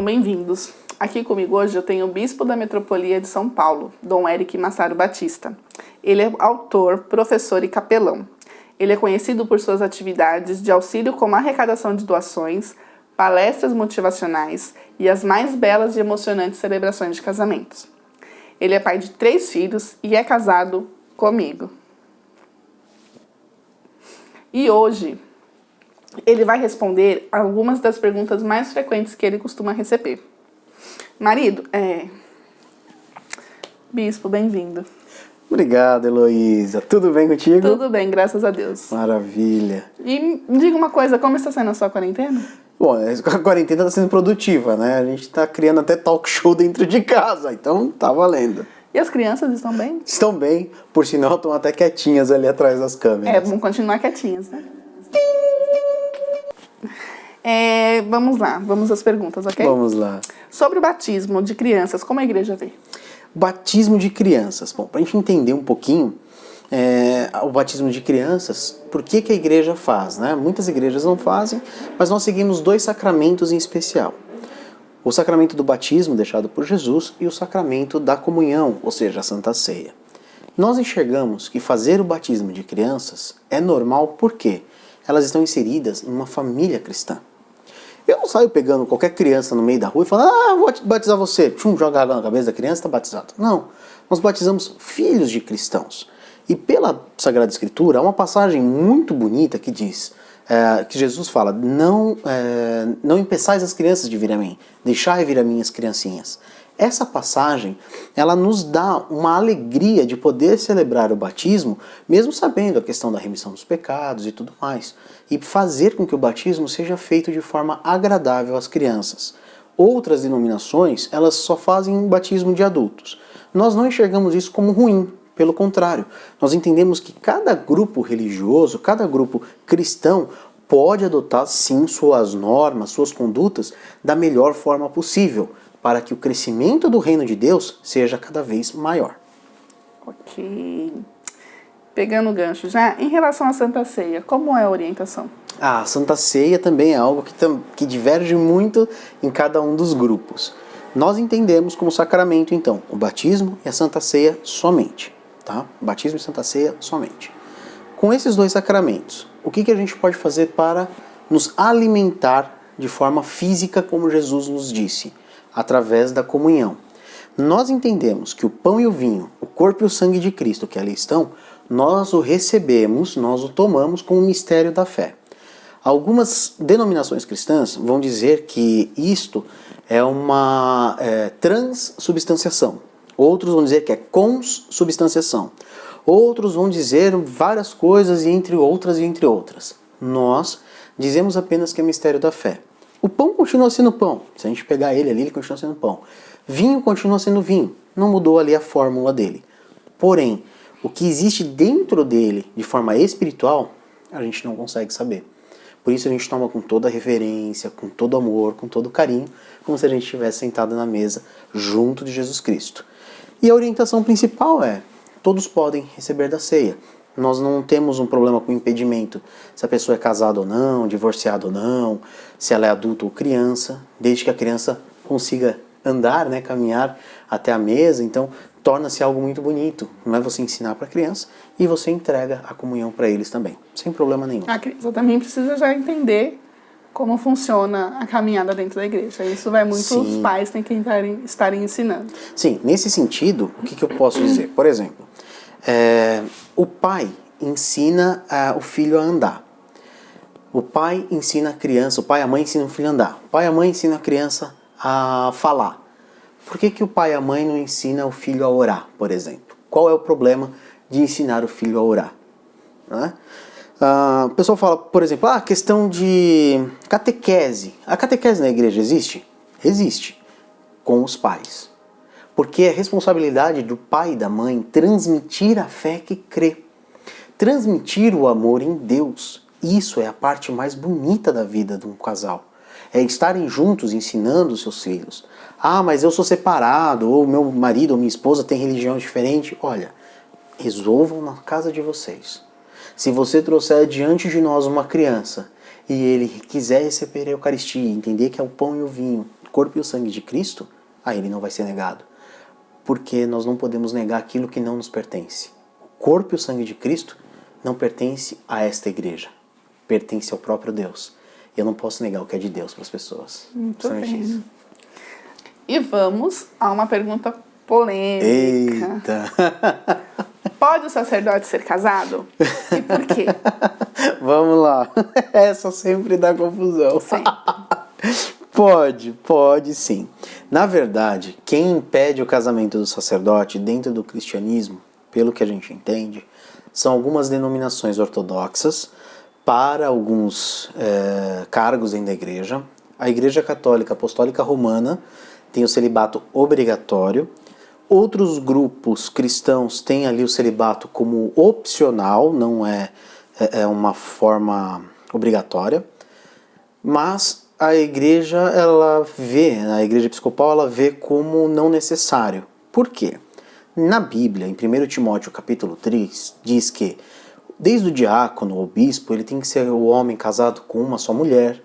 bem-vindos. Aqui comigo hoje eu tenho o Bispo da Metropolia de São Paulo, Dom Eric Massaro Batista. Ele é autor, professor e capelão. Ele é conhecido por suas atividades de auxílio como arrecadação de doações, palestras motivacionais e as mais belas e emocionantes celebrações de casamentos. Ele é pai de 3 filhos e é casado comigo. E hoje ele vai responder algumas das perguntas mais frequentes que ele costuma receber. Marido, Bispo, bem-vindo. Obrigado, Heloísa. Tudo bem contigo? Tudo bem, graças a Deus. Maravilha. E me diga uma coisa, como está sendo a sua quarentena? Bom, a quarentena está sendo produtiva, né? A gente está criando até talk show dentro de casa, então tá valendo. E as crianças estão bem? Estão bem, por sinal estão até quietinhas ali atrás das câmeras. Vamos continuar quietinhas, né? Vamos lá, vamos às perguntas, ok? Vamos lá. Sobre o batismo de crianças, como a igreja vê? Batismo de crianças. Bom, para a gente entender um pouquinho o batismo de crianças, por que a igreja faz, né? Muitas igrejas não fazem, mas nós seguimos 2 sacramentos em especial. O sacramento do batismo, deixado por Jesus, e o sacramento da comunhão, ou seja, a Santa Ceia. Nós enxergamos que fazer o batismo de crianças é normal porque elas estão inseridas numa família cristã. Eu não saio pegando qualquer criança no meio da rua e falando, vou batizar você. Joga água na cabeça da criança e está batizado. Não, nós batizamos filhos de cristãos. E pela Sagrada Escritura, há uma passagem muito bonita que diz, que Jesus fala, não impeçais as crianças de vir a mim, deixai vir a mim as criancinhas. Essa passagem, ela nos dá uma alegria de poder celebrar o batismo, mesmo sabendo a questão da remissão dos pecados e tudo mais, e fazer com que o batismo seja feito de forma agradável às crianças. Outras denominações, elas só fazem batismo de adultos. Nós não enxergamos isso como ruim, pelo contrário. Nós entendemos que cada grupo religioso, cada grupo cristão, pode adotar sim suas normas, suas condutas da melhor forma possível, para que o crescimento do reino de Deus seja cada vez maior. Ok. Pegando o gancho já, em relação à Santa Ceia, como é a orientação? A Santa Ceia também é algo que diverge muito em cada um dos grupos. Nós entendemos como sacramento, então, o batismo e a Santa Ceia somente. Tá? Batismo e Santa Ceia somente. Com esses 2 sacramentos, o que a gente pode fazer para nos alimentar de forma física, como Jesus nos disse? Através da comunhão. Nós entendemos que o pão e o vinho, o corpo e o sangue de Cristo que ali estão, nós o recebemos, nós o tomamos com o mistério da fé. Algumas denominações cristãs vão dizer que isto é uma transubstanciação. Outros vão dizer que é consubstanciação. Outros vão dizer várias coisas, entre outras. Nós dizemos apenas que é mistério da fé. O pão continua sendo pão. Se a gente pegar ele ali, ele continua sendo pão. Vinho continua sendo vinho. Não mudou ali a fórmula dele. Porém, o que existe dentro dele, de forma espiritual, a gente não consegue saber. Por isso a gente toma com toda reverência, com todo amor, com todo carinho, como se a gente estivesse sentado na mesa, junto de Jesus Cristo. E a orientação principal é, todos podem receber da ceia. Nós não temos um problema com impedimento, se a pessoa é casada ou não, divorciada ou não, se ela é adulta ou criança, desde que a criança consiga andar, né, caminhar até a mesa, então torna-se algo muito bonito. Não é você ensinar para a criança e você entrega a comunhão para eles também, sem problema nenhum. A criança também precisa já entender como funciona a caminhada dentro da igreja. Isso vai muito, Sim. Os pais têm que estarem ensinando. Sim, nesse sentido, o que eu posso dizer? Por exemplo, o pai ensina o filho a andar. O pai ensina a criança, o pai e a mãe ensinam o filho a andar. O pai e a mãe ensinam a criança a falar. Por que o pai e a mãe não ensinam o filho a orar, por exemplo? Qual é o problema de ensinar o filho a orar? Né? O pessoal fala, por exemplo, a questão de catequese. A catequese na igreja existe? Existe, com os pais. Porque é responsabilidade do pai e da mãe transmitir a fé que crê. Transmitir o amor em Deus. Isso é a parte mais bonita da vida de um casal. É estarem juntos ensinando os seus filhos. Mas eu sou separado, ou meu marido ou minha esposa tem religião diferente. Olha, resolvam na casa de vocês. Se você trouxer diante de nós uma criança e ele quiser receber a Eucaristia, entender que é o pão e o vinho, corpo e o sangue de Cristo, aí ele não vai ser negado. Porque nós não podemos negar aquilo que não nos pertence. O corpo e o sangue de Cristo não pertence a esta igreja, pertence ao próprio Deus. Eu não posso negar o que é de Deus para as pessoas. Muito bem. E vamos a uma pergunta polêmica. Eita! Pode o sacerdote ser casado? E por quê? Vamos lá. Essa sempre dá confusão. Sempre. Pode sim. Na verdade, quem impede o casamento do sacerdote dentro do cristianismo, pelo que a gente entende, são algumas denominações ortodoxas para alguns cargos dentro da igreja. A Igreja Católica Apostólica Romana tem o celibato obrigatório. Outros grupos cristãos têm ali o celibato como opcional, não é uma forma obrigatória. Mas a igreja, a igreja episcopal, ela vê como não necessário. Por quê? Na Bíblia, em 1 Timóteo capítulo 3, diz que desde o diácono ou bispo, ele tem que ser o homem casado com uma só mulher,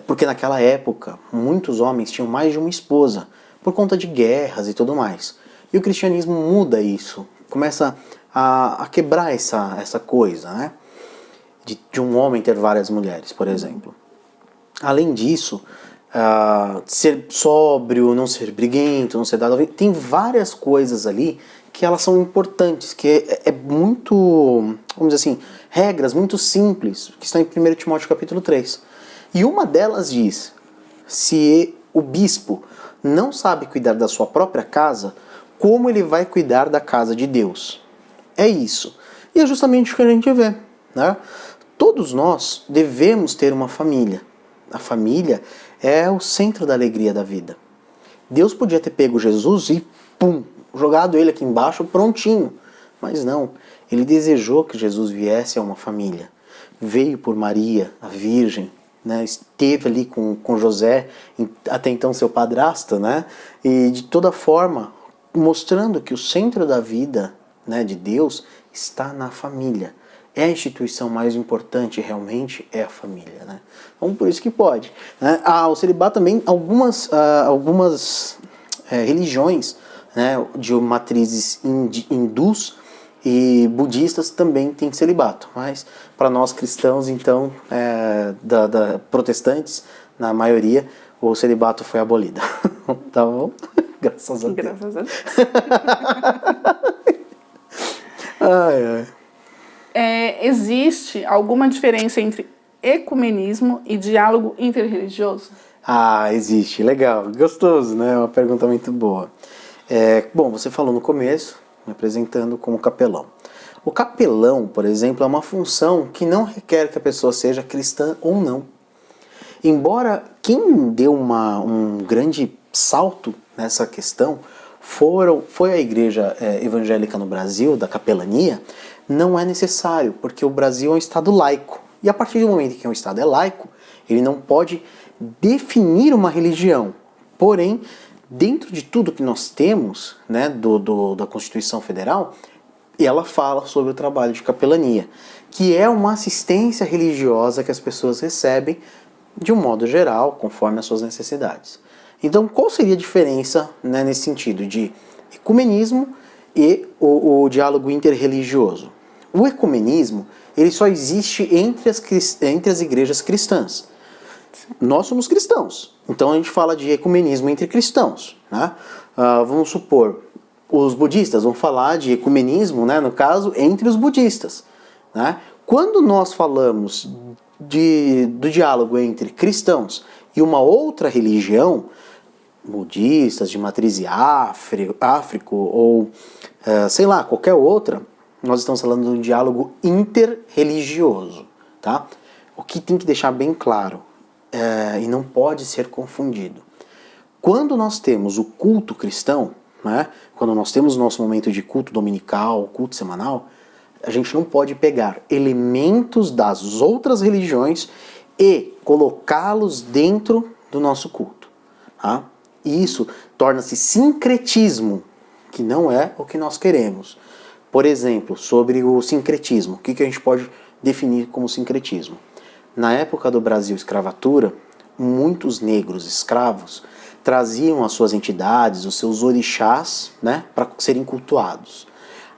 porque naquela época muitos homens tinham mais de uma esposa, por conta de guerras e tudo mais. E o cristianismo muda isso, começa a quebrar essa coisa, né? De um homem ter várias mulheres, por exemplo. Além disso, ser sóbrio, não ser briguento, não ser dado... Tem várias coisas ali que elas são importantes, que é muito, vamos dizer assim, regras muito simples, que estão em 1 Timóteo capítulo 3. E uma delas diz, se o bispo não sabe cuidar da sua própria casa, como ele vai cuidar da casa de Deus? É isso. E é justamente o que a gente vê, né? Todos nós devemos ter uma família. A família é o centro da alegria da vida. Deus podia ter pego Jesus e, pum, jogado ele aqui embaixo prontinho. Mas não, ele desejou que Jesus viesse a uma família. Veio por Maria, a Virgem, né? Esteve ali com José, até então seu padrasto, né? E de toda forma, mostrando que o centro da vida, né, de Deus está na família. É a instituição mais importante, realmente, é a família, né? Então, por isso que pode, né? O celibato também, algumas religiões, né, de matrizes hindus e budistas também têm celibato. Mas, para nós cristãos, então, protestantes, na maioria, o celibato foi abolido. Tá bom? Graças a Deus. Graças a Deus. Ai. Existe alguma diferença entre ecumenismo e diálogo interreligioso? Existe. Legal. Gostoso, né? Uma pergunta muito boa. Bom, você falou no começo, me apresentando como capelão. O capelão, por exemplo, é uma função que não requer que a pessoa seja cristã ou não. Embora quem deu um grande salto nessa questão foi a igreja evangélica no Brasil, da capelania, não é necessário, porque o Brasil é um estado laico. E a partir do momento que um estado é laico, ele não pode definir uma religião. Porém, dentro de tudo que nós temos, né, da Constituição Federal, ela fala sobre o trabalho de capelania, que é uma assistência religiosa que as pessoas recebem de um modo geral, conforme as suas necessidades. Então, qual seria a diferença, né, nesse sentido de ecumenismo e o diálogo interreligioso? O ecumenismo, ele só existe entre as igrejas cristãs. Nós somos cristãos, então a gente fala de ecumenismo entre cristãos, né? Vamos supor, os budistas vão falar de ecumenismo, né, no caso, entre os budistas, né? Quando nós falamos do diálogo entre cristãos e uma outra religião, budistas, de matriz áfrico ou, sei lá, qualquer outra, nós estamos falando de um diálogo interreligioso, tá? O que tem que deixar bem claro, e não pode ser confundido. Quando nós temos o culto cristão, né, quando nós temos o nosso momento de culto dominical, culto semanal, a gente não pode pegar elementos das outras religiões e colocá-los dentro do nosso culto. Tá? E isso torna-se sincretismo, que não é o que nós queremos. Por exemplo, sobre o sincretismo, o que a gente pode definir como sincretismo? Na época do Brasil escravatura, muitos negros escravos traziam as suas entidades, os seus orixás, né, para serem cultuados.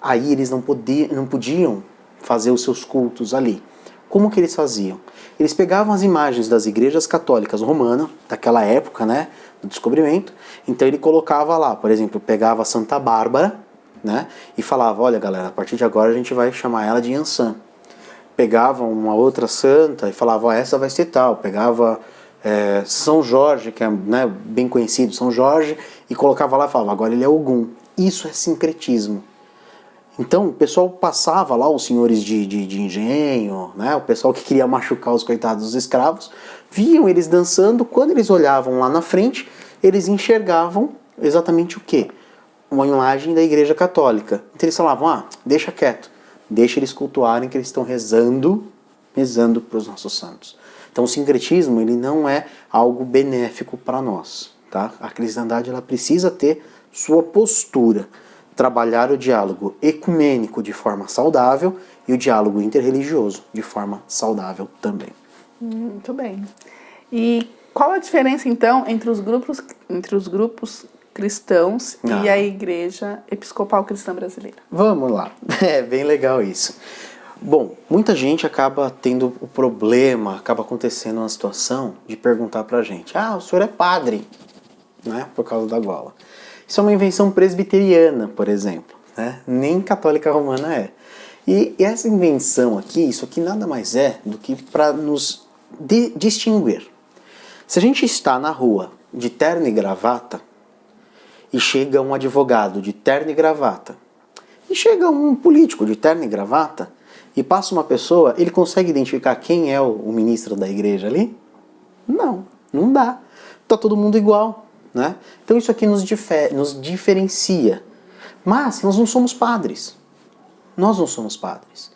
Aí eles não podiam fazer os seus cultos ali. Como que eles faziam? Eles pegavam as imagens das igrejas católicas romanas, daquela época, né, do descobrimento, então ele colocava lá, por exemplo, pegava Santa Bárbara, né, e falava, olha galera, a partir de agora a gente vai chamar ela de Yansan. Pegava uma outra santa e falava, essa vai ser tal. Pegava São Jorge, que é, né, bem conhecido, São Jorge, e colocava lá e falava, agora ele é Ogum. Isso é sincretismo. Então o pessoal passava lá, os senhores de engenho, né, o pessoal que queria machucar os coitados dos escravos, viam eles dançando, quando eles olhavam lá na frente, eles enxergavam exatamente o quê? Uma imagem da Igreja Católica. Então eles falavam, deixa quieto, deixa eles cultuarem que eles estão rezando para os nossos santos. Então o sincretismo, ele não é algo benéfico para nós, tá? A cristandade, ela precisa ter sua postura, trabalhar o diálogo ecumênico de forma saudável e o diálogo interreligioso de forma saudável também. Muito bem. E qual a diferença, então, entre os grupos cristãos e a Igreja Episcopal Cristã Brasileira? Vamos lá. É bem legal isso. Bom, muita gente acaba tendo o problema, acaba acontecendo uma situação de perguntar pra gente, o senhor é padre, né, por causa da gola. Isso é uma invenção presbiteriana, por exemplo, né? Nem católica romana é. E essa invenção aqui, isso aqui nada mais é do que para nos distinguir. Se a gente está na rua de terno e gravata, e chega um advogado de terno e gravata, e chega um político de terno e gravata, e passa uma pessoa, ele consegue identificar quem é o ministro da igreja ali? Não, não dá. Está todo mundo igual, né? Então isso aqui nos diferencia. Mas nós não somos padres. Nós não somos padres.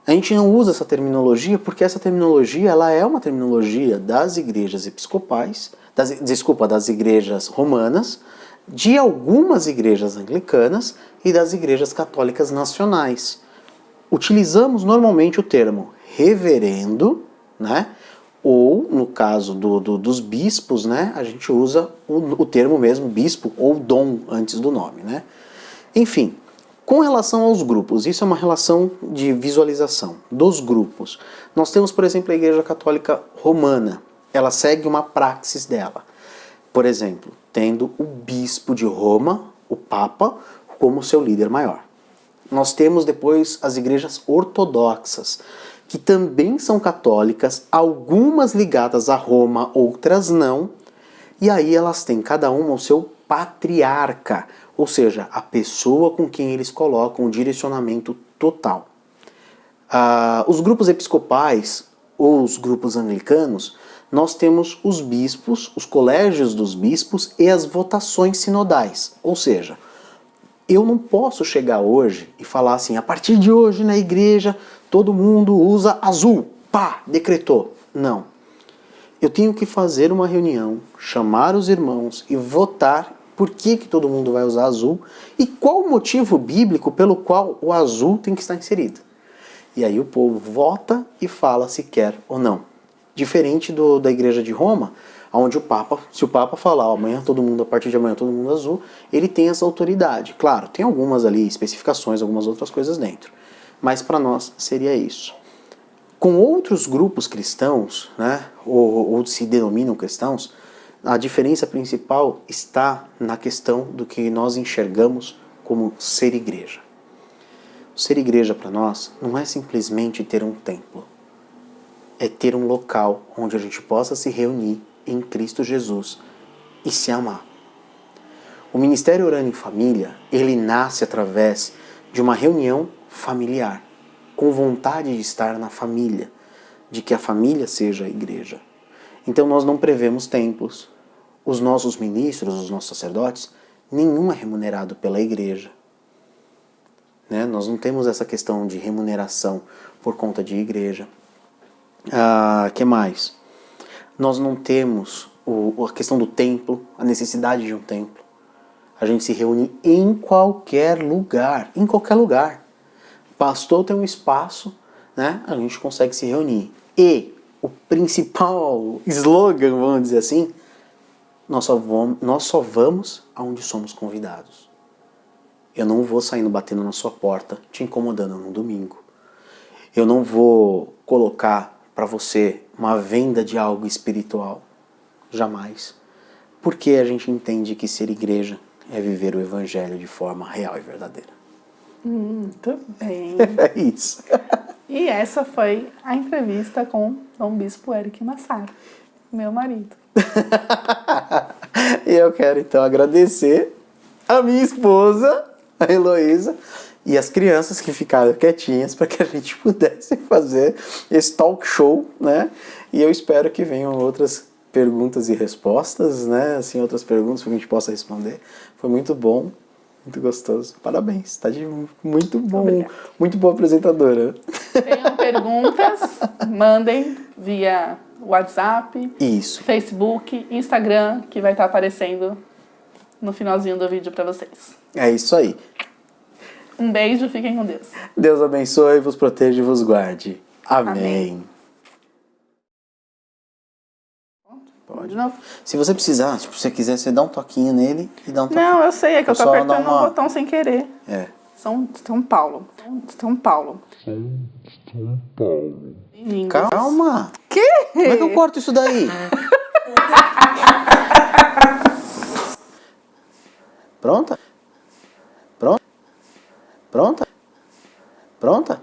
A gente não usa essa terminologia porque essa terminologia, ela é uma terminologia das igrejas episcopais, das igrejas romanas, de algumas igrejas anglicanas e das igrejas católicas nacionais. Utilizamos normalmente o termo reverendo, né? Ou, no caso dos bispos, né? A gente usa o termo mesmo bispo ou dom antes do nome, né? Enfim, com relação aos grupos, isso é uma relação de visualização dos grupos. Nós temos, por exemplo, a Igreja Católica Romana. Ela segue uma praxis dela. Por exemplo, tendo o bispo de Roma, o Papa, como seu líder maior. Nós temos depois as igrejas ortodoxas, que também são católicas, algumas ligadas a Roma, outras não, e aí elas têm cada uma o seu patriarca, ou seja, a pessoa com quem eles colocam o direcionamento total. Os grupos episcopais, ou os grupos anglicanos, nós temos os bispos, os colégios dos bispos e as votações sinodais, ou seja, eu não posso chegar hoje e falar assim, a partir de hoje na igreja todo mundo usa azul, pá, decretou. Não. Eu tenho que fazer uma reunião, chamar os irmãos e votar por que todo mundo vai usar azul e qual o motivo bíblico pelo qual o azul tem que estar inserido. E aí o povo vota e fala se quer ou não. Diferente da igreja de Roma, onde o Papa, se o Papa falar amanhã todo mundo, a partir de amanhã todo mundo azul, ele tem essa autoridade. Claro, tem algumas ali especificações, algumas outras coisas dentro. Mas para nós seria isso. Com outros grupos cristãos, né, ou se denominam cristãos, a diferença principal está na questão do que nós enxergamos como ser igreja. Ser igreja para nós não é simplesmente ter um templo. É ter um local onde a gente possa se reunir em Cristo Jesus e se amar. O Ministério Orando em Família, ele nasce através de uma reunião familiar, com vontade de estar na família, de que a família seja a igreja. Então nós não prevemos templos. Os nossos ministros, os nossos sacerdotes, nenhum é remunerado pela igreja. Né? Nós não temos essa questão de remuneração por conta de igreja. Que mais? Nós não temos a questão do templo, a necessidade de um templo. A gente se reúne em qualquer lugar, em qualquer lugar. Pastor tem um espaço, né? A gente consegue se reunir. E o principal slogan, vamos dizer assim, nós só vamos aonde somos convidados. Eu não vou saindo batendo na sua porta, te incomodando no domingo. Eu não vou colocar para você uma venda de algo espiritual. Jamais. Porque a gente entende que ser igreja é viver o evangelho de forma real e verdadeira. Muito bem. É isso. E essa foi a entrevista com Dom Bispo Eric Massaro, meu marido. E eu quero então agradecer a minha esposa, a Heloísa, e as crianças que ficaram quietinhas para que a gente pudesse fazer esse talk show, né? E eu espero que venham outras perguntas e respostas, né? Assim, outras perguntas que a gente possa responder. Foi muito bom, muito gostoso. Parabéns, tá de muito bom. Obrigada. Muito boa apresentadora. Tenham perguntas, mandem via WhatsApp, Isso. Facebook, Instagram, que vai estar aparecendo no finalzinho do vídeo para vocês. É isso aí. Um beijo, fiquem com Deus. Deus abençoe, vos proteja e vos guarde. Amém. Amém. Pode. De novo? Se você precisar, se você quiser, você dá um toquinho nele e dá um toquinho. Não, eu sei, é que eu tô Só apertando dá uma- o botão sem querer. É. São Paulo. São Paulo. Lindos. Calma. Que? Como é que eu corto isso daí? Pronta? Pronta? Pronta? Pronta?